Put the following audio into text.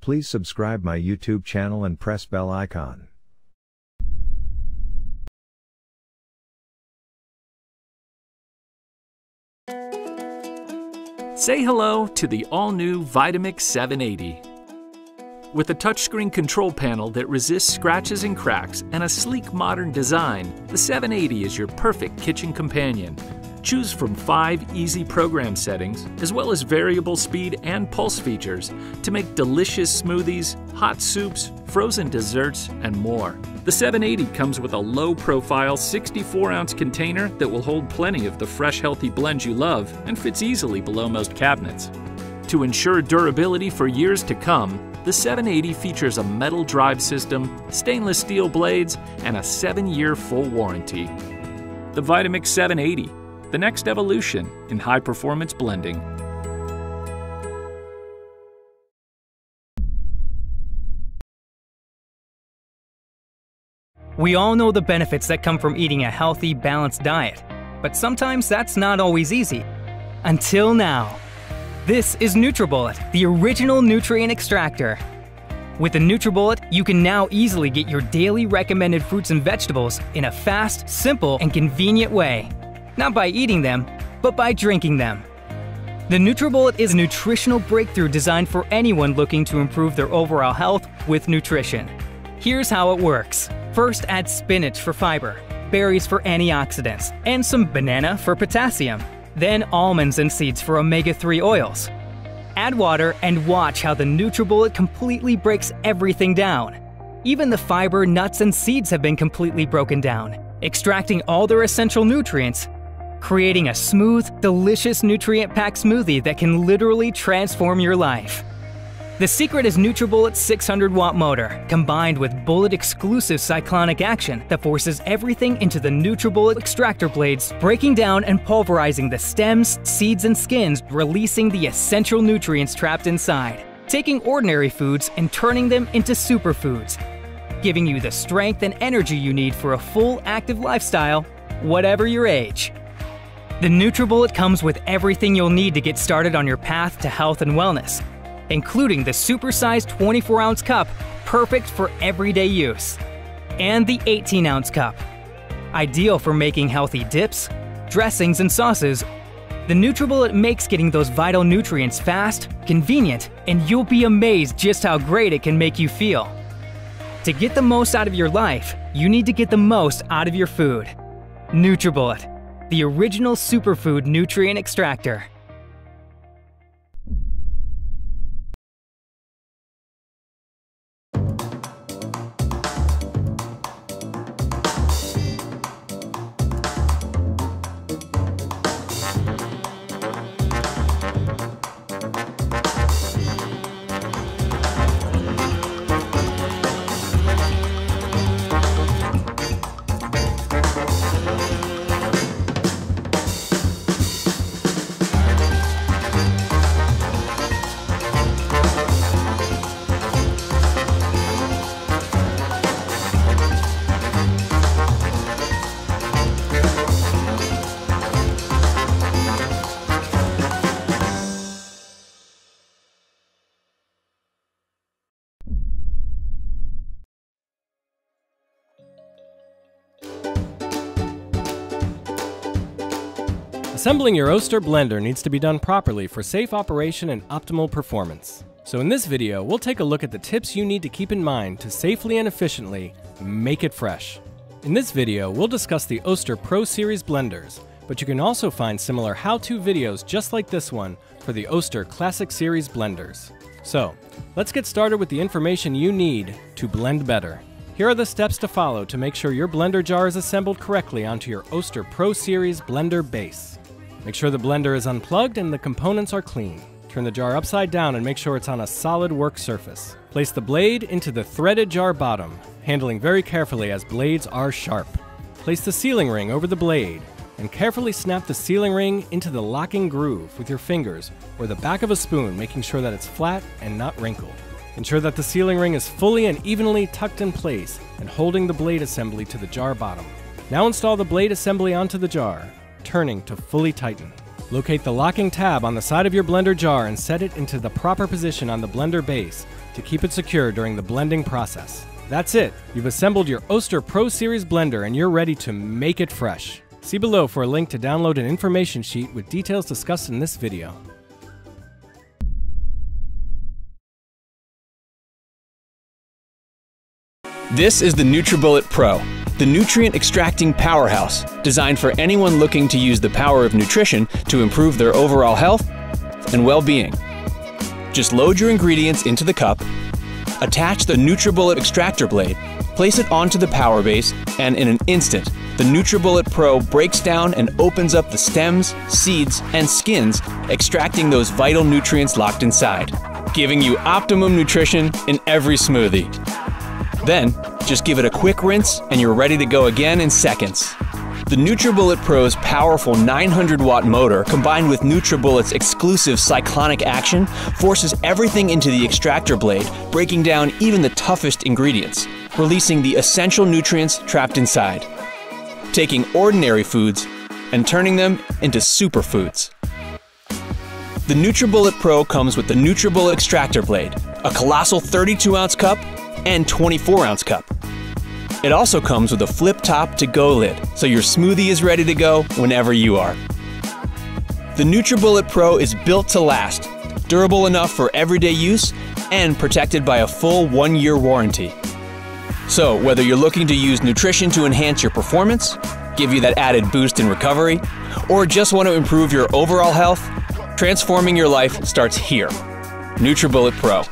Please subscribe my YouTube channel and press bell icon. Say hello to the all-new Vitamix 780. With a touchscreen control panel that resists scratches and cracks and a sleek modern design, the 780 is your perfect kitchen companion. Choose from 5 easy program settings, as well as variable speed and pulse features to make delicious smoothies, hot soups, frozen desserts, and more. The 780 comes with a low-profile 64-ounce container that will hold plenty of the fresh, healthy blends you love and fits easily below most cabinets. To ensure durability for years to come, the 780 features a metal drive system, stainless steel blades, and a 7-year full warranty. The Vitamix 780, the next evolution in high-performance blending. We all know the benefits that come from eating a healthy, balanced diet, but sometimes that's not always easy. Until now. This is NutriBullet, the original nutrient extractor. With the NutriBullet, you can now easily get your daily recommended fruits and vegetables in a fast, simple, and convenient way. Not by eating them, but by drinking them. The NutriBullet is a nutritional breakthrough designed for anyone looking to improve their overall health with nutrition. Here's how it works. First, add spinach for fiber, berries for antioxidants, and some banana for potassium. Then almonds and seeds for omega-3 oils. Add water and watch how the NutriBullet completely breaks everything down. Even the fiber, nuts, and seeds have been completely broken down, extracting all their essential nutrients, creating a smooth, delicious nutrient-packed smoothie that can literally transform your life. The secret is NutriBullet's 600-watt motor, combined with bullet-exclusive cyclonic action that forces everything into the NutriBullet extractor blades, breaking down and pulverizing the stems, seeds, and skins, releasing the essential nutrients trapped inside, taking ordinary foods and turning them into superfoods, giving you the strength and energy you need for a full, active lifestyle, whatever your age. The NutriBullet comes with everything you'll need to get started on your path to health and wellness, including the supersized 24-ounce cup, perfect for everyday use, and the 18-ounce cup, ideal for making healthy dips, dressings, and sauces. The NutriBullet makes getting those vital nutrients fast, convenient, and you'll be amazed just how great it can make you feel. To get the most out of your life, you need to get the most out of your food. NutriBullet, the original superfood nutrient extractor. Assembling your Oster blender needs to be done properly for safe operation and optimal performance. So in this video, we'll take a look at the tips you need to keep in mind to safely and efficiently make it fresh. In this video, we'll discuss the Oster Pro Series blenders, but you can also find similar how-to videos just like this one for the Oster Classic Series blenders. So, let's get started with the information you need to blend better. Here are the steps to follow to make sure your blender jar is assembled correctly onto your Oster Pro Series blender base. Make sure the blender is unplugged and the components are clean. Turn the jar upside down and make sure it's on a solid work surface. Place the blade into the threaded jar bottom, handling very carefully as blades are sharp. Place the sealing ring over the blade and carefully snap the sealing ring into the locking groove with your fingers or the back of a spoon, making sure that it's flat and not wrinkled. Ensure that the sealing ring is fully and evenly tucked in place and holding the blade assembly to the jar bottom. Now install the blade assembly onto the jar, turning to fully tighten. Locate the locking tab on the side of your blender jar and set it into the proper position on the blender base to keep it secure during the blending process. That's it. You've assembled your Oster Pro Series blender and you're ready to make it fresh. See below for a link to download an information sheet with details discussed in this video. This is the NutriBullet Pro, the nutrient extracting powerhouse designed for anyone looking to use the power of nutrition to improve their overall health and well-being. Just load your ingredients into the cup, attach the NutriBullet extractor blade, place it onto the power base, and in an instant, the NutriBullet Pro breaks down and opens up the stems, seeds, and skins, extracting those vital nutrients locked inside, giving you optimum nutrition in every smoothie. Then, just give it a quick rinse and you're ready to go again in seconds. The NutriBullet Pro's powerful 900-watt motor combined with NutriBullet's exclusive cyclonic action forces everything into the extractor blade, breaking down even the toughest ingredients, releasing the essential nutrients trapped inside, taking ordinary foods and turning them into superfoods. The NutriBullet Pro comes with the NutriBullet extractor blade, a colossal 32-ounce cup, and 24-ounce cup. It also comes with a flip-top to-go lid, so your smoothie is ready to go whenever you are. The NutriBullet Pro is built to last, durable enough for everyday use, and protected by a full 1-year warranty. So, whether you're looking to use nutrition to enhance your performance, give you that added boost in recovery, or just want to improve your overall health, transforming your life starts here. NutriBullet Pro.